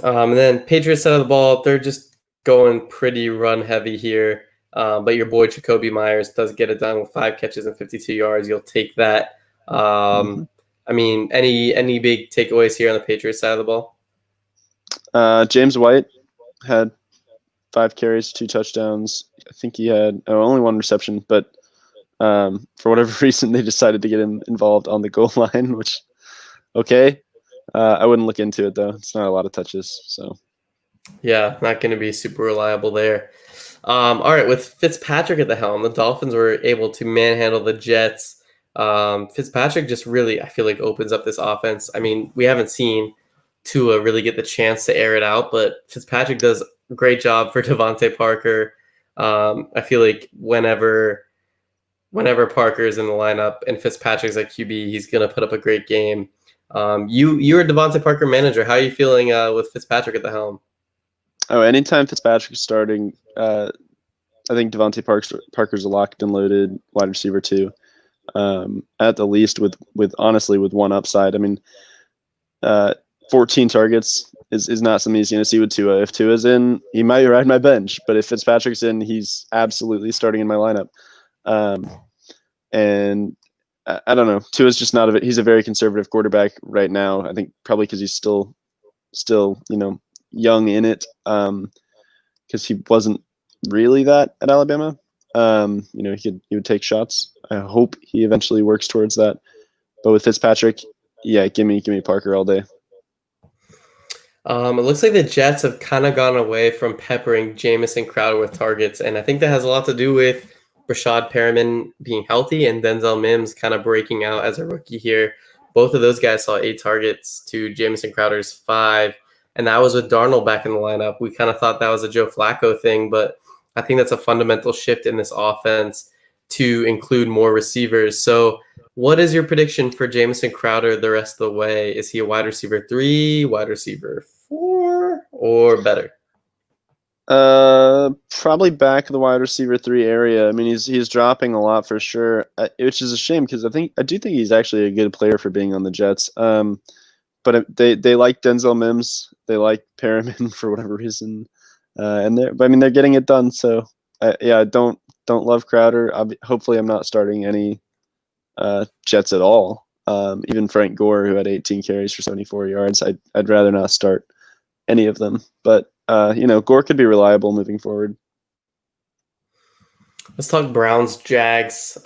A: And then Patriots side of the ball, they're just going pretty run heavy here. But your boy Jacoby Myers does get it done with 5 catches and 52 yards. You'll take that. I mean, any big takeaways here on the Patriots side of the ball?
B: James White had 5 carries, 2 touchdowns. I think he had only 1 reception, but for whatever reason, they decided to get him involved on the goal line, which, okay. I wouldn't look into it, though. It's not a lot of touches. So,
A: yeah, not going to be super reliable there. All right, with Fitzpatrick at the helm, the Dolphins were able to manhandle the Jets. Fitzpatrick just really, I feel like, opens up this offense. I mean, we haven't seen Tua really get the chance to air it out, but Fitzpatrick does a great job for Devontae Parker. I feel like whenever Parker is in the lineup and Fitzpatrick's at QB, he's going to put up a great game. You're a Devontae Parker manager. How are you feeling with Fitzpatrick at the helm?
B: Oh, anytime Fitzpatrick's starting, I think Devontae Parker's a locked and loaded wide receiver too. At the least, with honestly with 1 upside. I mean, 14 targets is not something he's going to see with Tua. If Tua's in, he might ride my bench, but if Fitzpatrick's in, he's absolutely starting in my lineup. And I don't know. Tua's just not he's a very conservative quarterback right now. I think probably because he's still young in it. Because he wasn't really that at Alabama. He would take shots. I hope he eventually works towards that. But with Fitzpatrick, yeah, give me Parker all day.
A: It looks like the Jets have kind of gone away from peppering Jamison Crowder with targets, and I think that has a lot to do with Rashad Perriman being healthy and Denzel Mims kind of breaking out as a rookie here. Both of those guys saw 8 targets to Jamison Crowder's 5, and that was with Darnold back in the lineup. We kind of thought that was a Joe Flacco thing, but I think that's a fundamental shift in this offense to include more receivers. So what is your prediction for Jamison Crowder the rest of the way? Is he a wide receiver 3, wide receiver 4, or better?
B: Probably back in the wide receiver 3 area. I mean, he's dropping a lot for sure, which is a shame because I do think he's actually a good player for being on the Jets. But they like Denzel Mims, they like Perriman for whatever reason, but they're getting it done. So yeah, don't don't love Crowder. Hopefully, I'm not starting any Jets at all. Even Frank Gore, who had 18 carries for 74 yards, I'd rather not start any of them. But Gore could be reliable moving forward.
A: Let's talk Browns, Jags.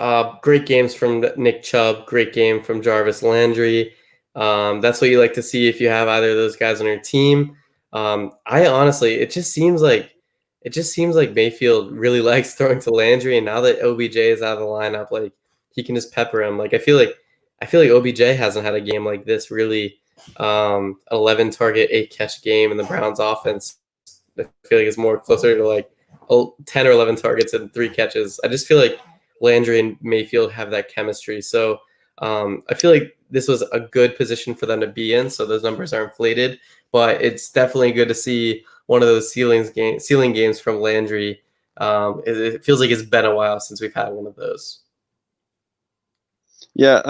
A: Great games from Nick Chubb. Great game from Jarvis Landry. That's what you like to see if you have either of those guys on your team. I honestly, it just seems like Mayfield really likes throwing to Landry, and now that OBJ is out of the lineup, like he can just pepper him. Like I feel like OBJ hasn't had a game like this really. 11 target, 8 catch game in the Browns offense. I feel like it's more closer to like 10 or 11 targets and 3 catches. I just feel like Landry and Mayfield have that chemistry. So I feel like this was a good position for them to be in. So those numbers are inflated, but it's definitely good to see one of those ceiling games from Landry. It feels like it's been a while since we've had one of those.
B: Yeah.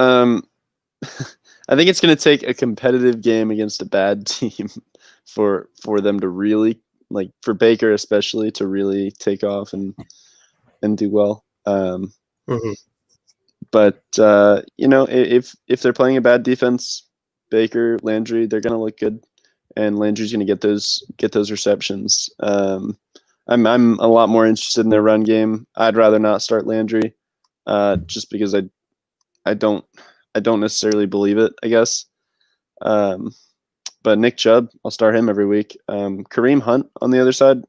B: I think it's going to take a competitive game against a bad team for them to really, like for Baker especially, to really take off and do well. But if they're playing a bad defense, Baker, Landry, they're going to look good, and Landry's going to get those receptions. I'm a lot more interested in their run game. I'd rather not start Landry, just because I don't necessarily believe it, I guess. But Nick Chubb, I'll start him every week. Kareem Hunt on the other side,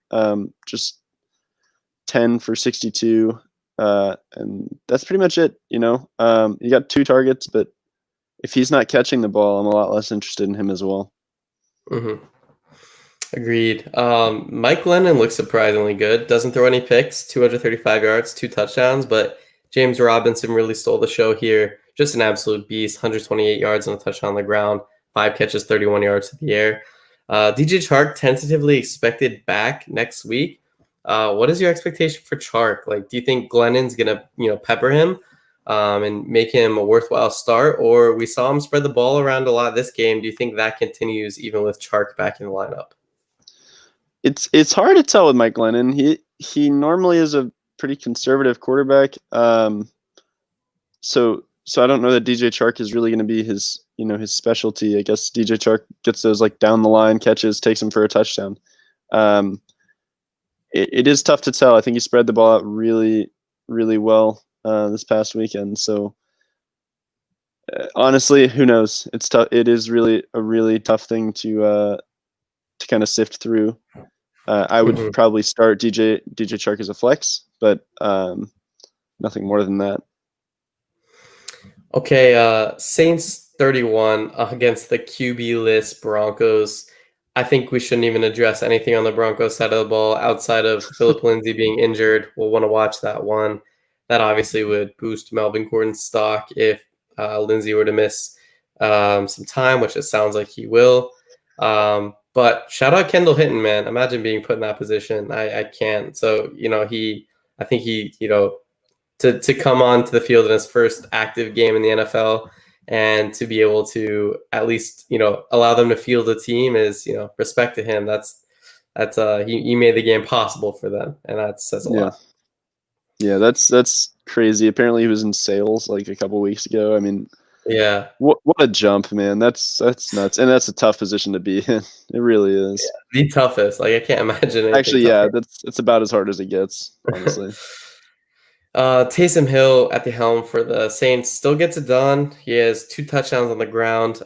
B: just 10 for 62. And that's pretty much it. You got 2 targets, but if he's not catching the ball, I'm a lot less interested in him as well.
A: Agreed. Mike Glennon looks surprisingly good. Doesn't throw any picks, 235 yards, 2 touchdowns, but James Robinson really stole the show here. Just an absolute beast, 128 yards and a touchdown on the ground, 5 catches, 31 yards to the air. DJ Chark tentatively expected back next week. What is your expectation for Chark? Like, do you think Glennon's gonna, pepper him and make him a worthwhile start, or we saw him spread the ball around a lot this game? Do you think that continues even with Chark back in the lineup?
B: It's hard to tell with Mike Glennon. He normally is a pretty conservative quarterback. So I don't know that DJ Chark is really going to be his specialty. I guess DJ Chark gets those like down the line catches, takes him for a touchdown. It is tough to tell. I think he spread the ball out really, really well this past weekend. So honestly, who knows? It's tough. It is really a really tough thing to kind of sift through. I would probably start DJ Chark as a flex, but nothing more than that.
A: Okay, Saints 31 against the QB-less Broncos. I think we shouldn't even address anything on the Broncos side of the ball outside of Phillip Lindsay being injured. We'll want to watch that one. That obviously would boost Melvin Gordon's stock if Lindsay were to miss some time, which it sounds like he will. But shout out Kendall Hinton, man. Imagine being put in that position. I can't. So, I think he to come onto the field in his first active game in the NFL and to be able to at least, allow them to field a team is, respect to him. That's he made the game possible for them, and that says a lot.
B: Yeah, that's crazy. Apparently he was in sales like a couple weeks ago. I mean,
A: yeah.
B: What a jump, man. That's nuts. And that's a tough position to be in. It really is.
A: Yeah, the toughest. Like, I can't imagine.
B: Actually, yeah, it's about as hard as it gets, honestly.
A: Taysom Hill at the helm for the Saints still gets it done. He has 2 touchdowns on the ground.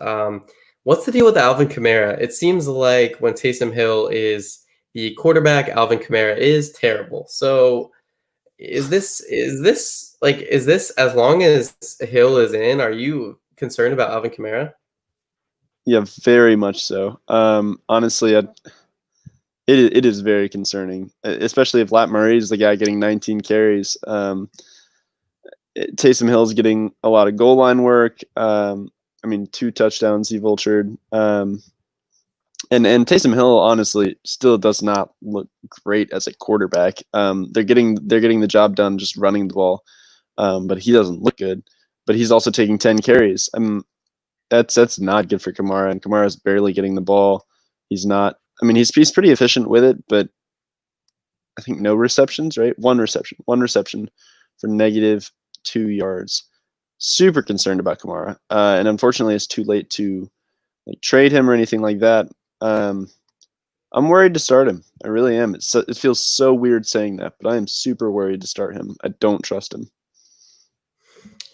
A: What's the deal with Alvin Kamara? It seems like when Taysom Hill is the quarterback, Alvin Kamara is terrible. So is this as long as Hill is in, are you concerned about Alvin Kamara?
B: Yeah, very much so. Honestly, it is very concerning, especially if Lat Murray is the guy getting 19 carries. Taysom Hill's getting a lot of goal line work. 2 touchdowns he vultured. And Taysom Hill honestly still does not look great as a quarterback. They're getting the job done just running the ball, but he doesn't look good. But he's also taking 10 carries. That's not good for Kamara, and Kamara's barely getting the ball. He's not. He's pretty efficient with it, but I think no receptions, right? One reception for -2 yards. Super concerned about Kamara, and unfortunately, it's too late to trade him or anything like that. I'm worried to start him. I really am. It feels so weird saying that, but I am super worried to start him. I don't trust him.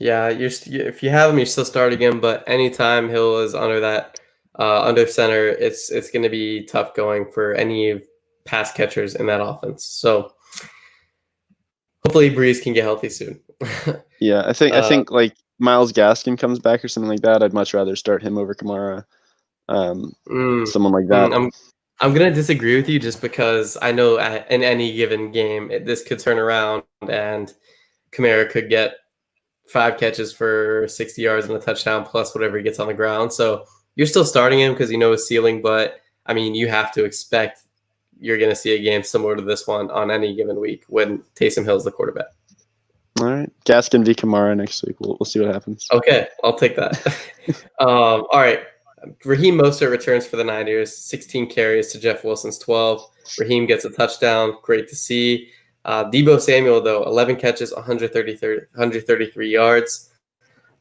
A: Yeah, if you have him, you're still starting him. But anytime Hill is under that under center, it's going to be tough going for any pass catchers in that offense. So hopefully Breeze can get healthy soon.
B: Yeah, I think like Myles Gaskin comes back or something like that. I'd much rather start him over Kamara. Someone like that.
A: I'm gonna disagree with you just because I know in any given game this could turn around and Kamara could get 5 catches for 60 yards and a touchdown plus whatever he gets on the ground. So you're still starting him because you know his ceiling, but I mean you have to expect you're going to see a game similar to this one on any given week when Taysom Hill's the quarterback.
B: All right, Gaskin v. Kamara next week. We'll see what happens.
A: Okay, I'll take that. All right. Raheem Mostert returns for the Niners, 16 carries to Jeff Wilson's 12. Raheem gets a touchdown. Great to see. Deebo Samuel, though, 11 catches, 133 yards.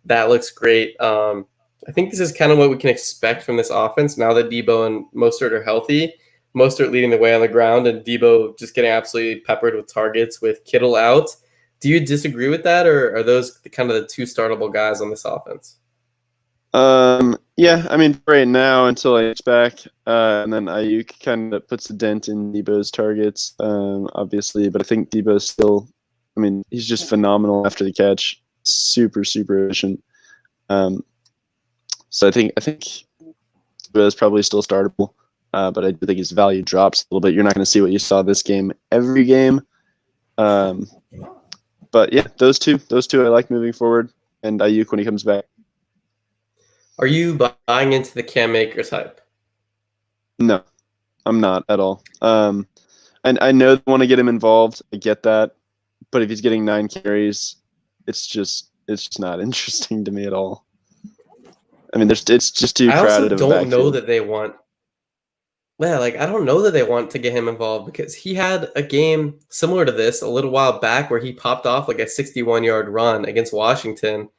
A: That looks great. I think this is kind of what we can expect from this offense now that Deebo and Mostert are healthy. Mostert leading the way on the ground and Deebo just getting absolutely peppered with targets with Kittle out. Do you disagree with that, or are those kind of the two startable guys on this offense?
B: Yeah, I mean, right now until he's back, and then Ayuk kind of puts a dent in Deebo's targets, obviously. But I think Deebo's still, I mean, he's just phenomenal after the catch, super efficient. So I think Deebo's probably still startable, but I do think his value drops a little bit. You're not going to see what you saw this game every game. But yeah, those two I like moving forward, and Ayuk when he comes back.
A: Are you buying into the Cam Akers hype?
B: No, I'm not at all. And I know they want to get him involved. I get that, but if he's getting 9 carries, it's just not interesting to me at all. I mean, it's just too crowded.
A: I also don't know that they want. Yeah, like I don't know that they want to get him involved because he had a game similar to this a little while back where he popped off like a 61-yard run against Washington,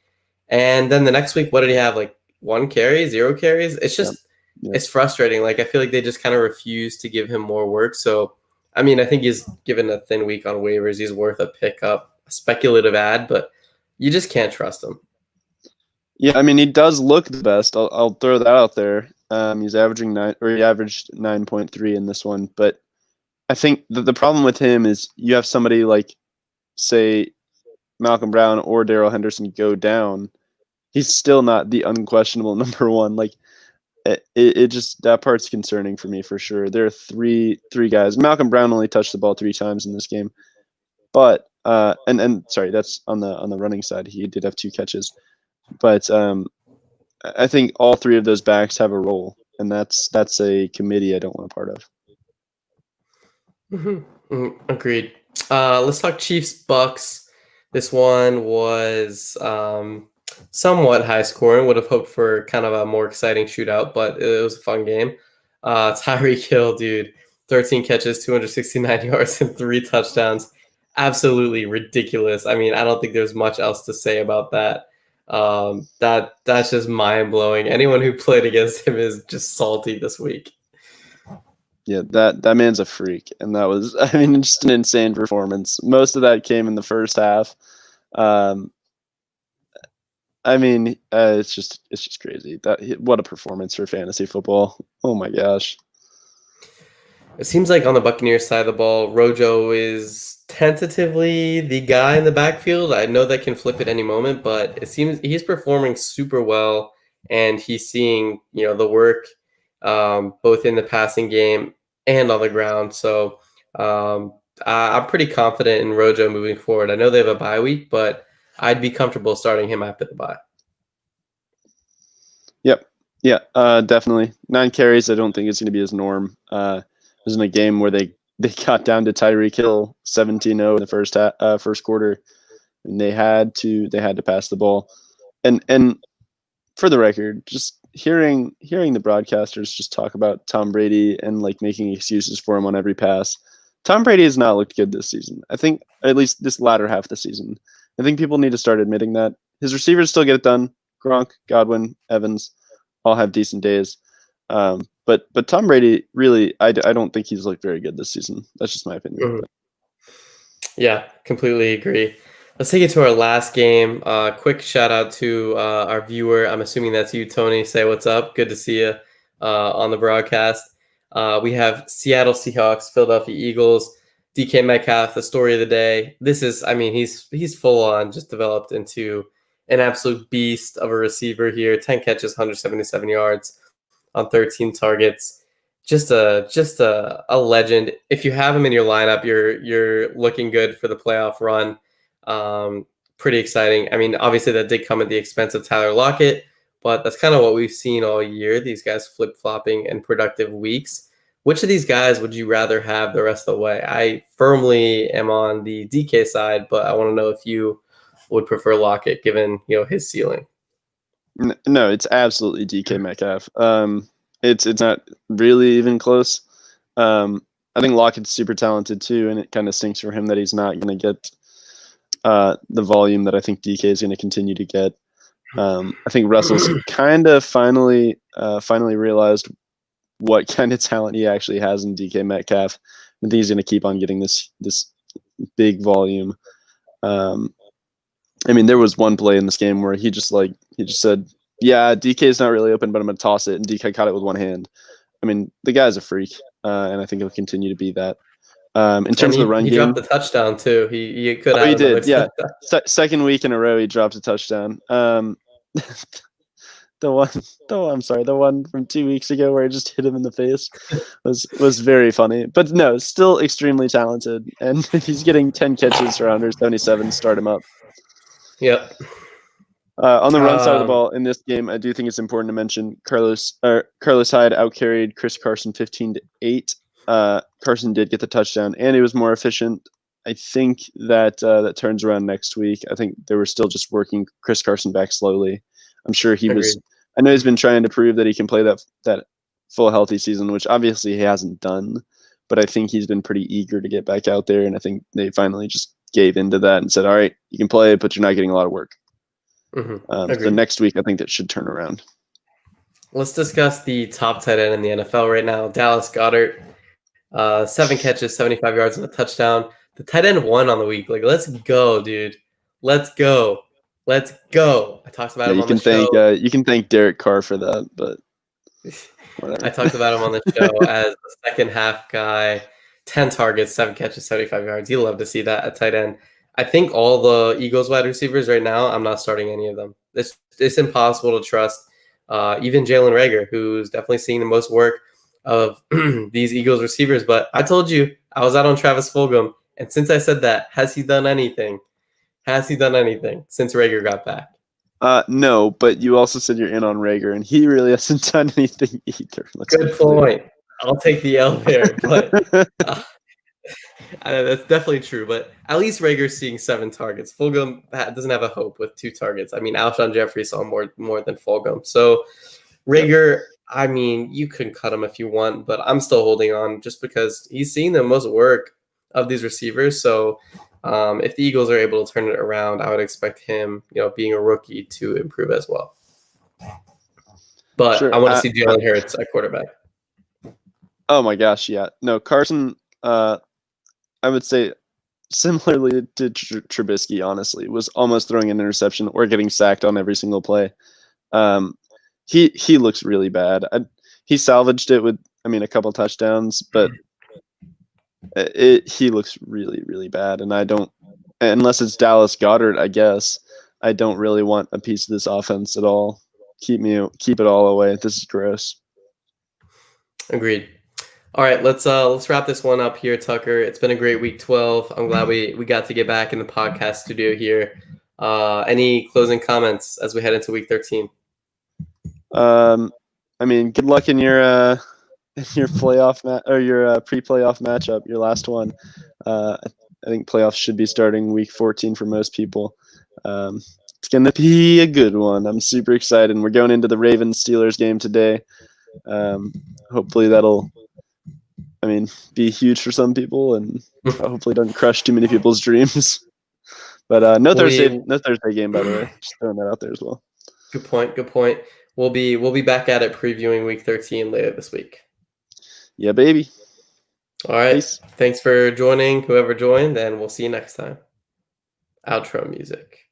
A: and then the next week, what did he have? Like 1 carry, 0 carries. It's just it's frustrating. Like I feel like they just kind of refuse to give him more work. So I mean, I think he's given a thin week on waivers. He's worth a pickup, a speculative ad, but you just can't trust him.
B: Yeah, I mean, he does look the best. I'll throw that out there. He averaged 9.3 in this one, but I think the problem with him is you have somebody like, say, Malcolm Brown or Darrell Henderson go down. He's still not the unquestionable number one. Like it just that part's concerning for me for sure. There are three guys. Malcolm Brown only touched the ball 3 times in this game, but and sorry, that's on the running side. He did have 2 catches, but I think all 3 of those backs have a role, and that's a committee I don't want a part of.
A: Agreed. Let's talk Chiefs Bucks. This one was somewhat high scoring. Would have hoped for kind of a more exciting shootout, but it was a fun game. Tyreek Hill, dude, 13 catches, 269 yards, and 3 touchdowns. Absolutely ridiculous. I mean, I don't think there's much else to say about that. That's just mind blowing. Anyone who played against him is just salty this week.
B: Yeah, that man's a freak, and that was, I mean, just an insane performance. Most of that came in the first half. I mean, it's just crazy. What a performance for fantasy football. Oh my gosh.
A: It seems like on the Buccaneers side of the ball, Rojo is tentatively the guy in the backfield. I know that can flip at any moment, but it seems he's performing super well, and he's seeing the work both in the passing game and on the ground. So I'm pretty confident in Rojo moving forward. I know they have a bye week, but I'd be comfortable starting him after the bye.
B: Yep. Yeah, definitely. 9 carries, I don't think it's going to be his norm. It was in a game where they got down to Tyreek Hill 17-0 in the first quarter, and they had to pass the ball. And for the record, just hearing the broadcasters just talk about Tom Brady and like making excuses for him on every pass, Tom Brady has not looked good this season. I think, at least this latter half of the season. I think people need to start admitting that. His receivers still get it done. Gronk, Godwin, Evans all have decent days. But Tom Brady, really, I don't think he's looked very good this season. That's just my opinion.
A: Mhm. Yeah, completely agree. Let's take it to our last game. Quick shout out to our viewer. I'm assuming that's you, Tony. Say what's up. Good to see you on the broadcast. We have Seattle Seahawks, Philadelphia Eagles, DK Metcalf, the story of the day. This is, I mean, he's full on just developed into an absolute beast of a receiver here. 10 catches, 177 yards on 13 targets. Just a legend. If you have him in your lineup, you're looking good for the playoff run. Pretty exciting. I mean, obviously that did come at the expense of Tyler Lockett, but that's kind of what we've seen all year. These guys flip-flopping in productive weeks. Which of these guys would you rather have the rest of the way? I firmly am on the DK side, but I want to know if you would prefer Lockett given, his ceiling.
B: No, it's absolutely DK Metcalf. It's not really even close. I think Lockett's super talented too, and it kind of stinks for him that he's not going to get the volume that I think DK is going to continue to get. I think Russell's kind of finally realized what kind of talent he actually has in DK Metcalf. I think he's going to keep on getting this big volume. I mean, there was one play in this game where he just said, "Yeah, DK is not really open, but I'm going to toss it," and DK caught it with one hand. I mean, the guy's a freak, and I think he'll continue to be that. In terms of the run game,
A: he dropped the touchdown too. He could.
B: Oh, he did. Yeah, second week in a row he dropped a touchdown. The one from 2 weeks ago where I just hit him in the face was very funny. But no, still extremely talented, and he's getting 10 catches for 177. Start him up.
A: Yep.
B: On the run side of the ball in this game, I do think it's important to mention Carlos Hyde outcarried Chris Carson 15-8. Carson did get the touchdown, and he was more efficient. I think that turns around next week. I think they were still just working Chris Carson back slowly. I'm sure he was. I know he's been trying to prove that he can play that full healthy season, which obviously he hasn't done. But I think he's been pretty eager to get back out there, and I think they finally just gave into that and said, "All right, you can play, but you're not getting a lot of work." So next week, I think that should turn around.
A: Let's discuss the top tight end in the NFL right now, Dallas Goedert. 7 catches, 75 yards, and a touchdown. The tight end won on the week. Like, let's go, dude. Let's go. Let's go. I talked about him on the show.
B: You can thank Derek Carr for that, but
A: whatever. I talked about him on the show as the second half guy. 10 targets, 7 catches, 75 yards. You love to see that at tight end. I think all the Eagles wide receivers right now, I'm not starting any of them. It's impossible to trust. Even Jalen Reagor, who's definitely seeing the most work of these Eagles receivers. But I told you, I was out on Travis Fulgham. And since I said that, has he done anything? Has he done anything since Reagor got back?
B: No, but you also said you're in on Reagor, and he really hasn't done anything either.
A: Good point. I'll take the L there, but that's definitely true. But at least Reagor's seeing 7 targets. Fulgham doesn't have a hope with 2 targets. I mean, Alshon Jeffrey saw more than Fulgham. So Reagor, I mean, you can cut him if you want, but I'm still holding on just because he's seeing the most work of these receivers. So if the Eagles are able to turn it around, I would expect him, being a rookie, to improve as well. But sure. I want to see Jalen Hurts at quarterback.
B: Oh my gosh, yeah. No, Carson, I would say similarly to Trubisky, honestly, was almost throwing an interception or getting sacked on every single play. He looks really bad. He salvaged it with, a couple touchdowns, but he looks really, really bad. And I don't, unless it's Dallas Goedert, I guess, I don't really want a piece of this offense at all. Keep it all away. This is gross.
A: Agreed. All right, let's wrap this one up here, Tucker. It's been a great week 12. I'm glad we got to get back in the podcast studio here. Any closing comments as we head into week 13?
B: Good luck in your playoff or your pre-playoff matchup, your last one. I think playoffs should be starting week 14 for most people. It's going to be a good one. I'm super excited. We're going into the Ravens-Steelers game today. Hopefully that'll I mean, be huge for some people, and hopefully don't crush too many people's dreams. But no Thursday game, by the way. Just throwing that out there as well.
A: Good point. Good point. We'll be back at it previewing week 13 later this week.
B: Yeah, baby.
A: All right.
B: Peace.
A: Thanks for joining, whoever joined, and we'll see you next time. Outro music.